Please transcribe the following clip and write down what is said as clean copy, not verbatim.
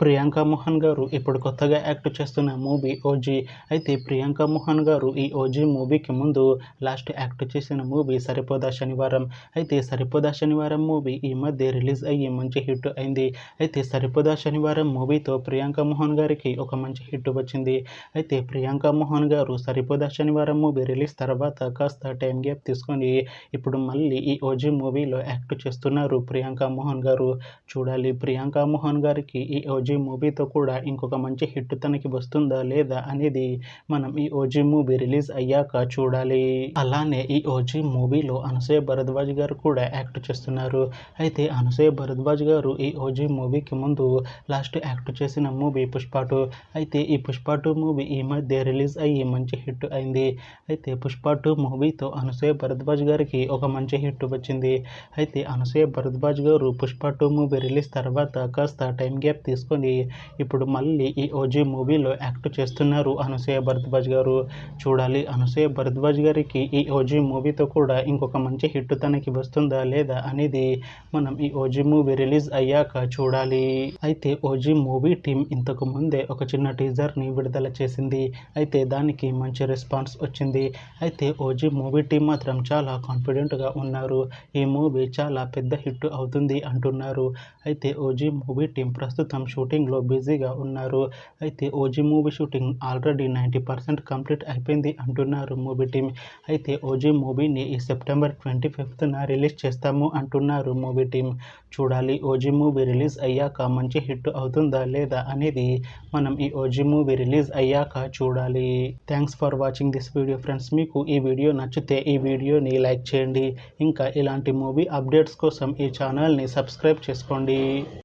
ప్రియాంక మోహన్ గారు ఇప్పుడు కొత్తగా యాక్ట్ చేస్తున్న మూవీ ఓజీ. అయితే ప్రియాంక మోహన్ గారు ఈ ఓజీ మూవీకి ముందు లాస్ట్ యాక్ట్ చేసిన మూవీ సరిపోదా శనివారం. అయితే సరిపోదా శనివారం మూవీ ఈ మధ్య రిలీజ్ అయ్యి మంచి హిట్ అయింది. అయితే సరిపోదా శనివారం మూవీతో ప్రియాంక మోహన్ గారికి ఒక మంచి హిట్ వచ్చింది. అయితే ప్రియాంక మోహన్ గారు సరిపోదా శనివారం మూవీ రిలీజ్ తర్వాత కాస్త టైం గ్యాప్ తీసుకొని ఇప్పుడు మళ్ళీ ఈ ఓజీ మూవీలో యాక్ట్ చేస్తున్నారు ప్రియాంక మోహన్ గారు. చూడాలి ప్రియాంక మోహన్ గారికి ఈ ఓజీ మూవీతో కూడా ఇంకొక మంచి హిట్ తనకి వస్తుందా లేదా అనేది మనం ఈ ఓజీ మూవీ రిలీజ్ అయ్యాక చూడాలి. అలానే ఈ ఓజీ మూవీలో అనసూయ భరద్వాజ్ గారు కూడా యాక్ట్ చేస్తున్నారు. అయితే అనసూయ భరద్వాజ్ గారు ఈ ఓజీ మూవీకి ముందు లాస్ట్ యాక్ట్ చేసిన మూవీ పుష్ప 2. అయితే ఈ పుష్ప 2 మూవీ ఈ మధ్య రిలీజ్ అయ్యి మంచి హిట్ అయింది. అయితే పుష్ప 2 మూవీతో అనసూయ భరద్వాజ్ గారికి ఒక మంచి హిట్ వచ్చింది. అయితే అనసూయ భరద్వాజ్ గారు పుష్ప 2 మూవీ రిలీజ్ తర్వాత కాస్త టైం గ్యాప్ తీసుకొని ఇప్పుడు మళ్ళీ ఈ ఓజీ మూవీలో యాక్ట్ చేస్తున్నారు అనసూయ భరద్వాజ్ గారు. చూడాలి అనసూయ భరద్వాజ్ గారికి ఈ ఓజీ మూవీతో కూడా ఇంకొక మంచి హిట్ తనకి వస్తుందా లేదా అనేది మనం ఈ ఓజీ మూవీ రిలీజ్ అయ్యాక చూడాలి. అయితే ఓజీ మూవీ టీం ఇంతకు ముందే ఒక చిన్న టీజర్ని విడుదల చేసింది. అయితే దానికి మంచి రెస్పాన్స్ వచ్చింది. అయితే ఓజీ మూవీ టీం మాత్రం చాలా కాన్ఫిడెంట్గా ఉన్నారు. ఈ మూవీ చాలా పెద్ద హిట్ అవుతుంది అంటున్నారు. అయితే ఓజీ మూవీ టీం ప్రస్తుతం షూటింగ్లో బిజీగా ఉన్నారు. అయితే OG movie shooting already 90% complete అయిపోయింది అంటున్నారు మూవీ టీం. అయితే ఓజీ మూవీని ఈ సెప్టెంబర్ 25న రిలీజ్ చేస్తాము అంటున్నారు మూవీ టీం. చూడాలి ఓజీ మూవీ రిలీజ్ అయ్యాక మంచి హిట్ అవుతుందా లేదా అనేది మనం ఈ ఓజీ మూవీ రిలీజ్ అయ్యాక చూడాలి. Thanks for watching this video friends. మీకు ఈ వీడియో నచ్చితే ఈ వీడియోని లైక్ చేయండి. ఇంకా ఇలాంటి మూవీ అప్డేట్స్ కోసం ఈ ఛానల్ని సబ్స్క్రైబ్ చేసుకోండి.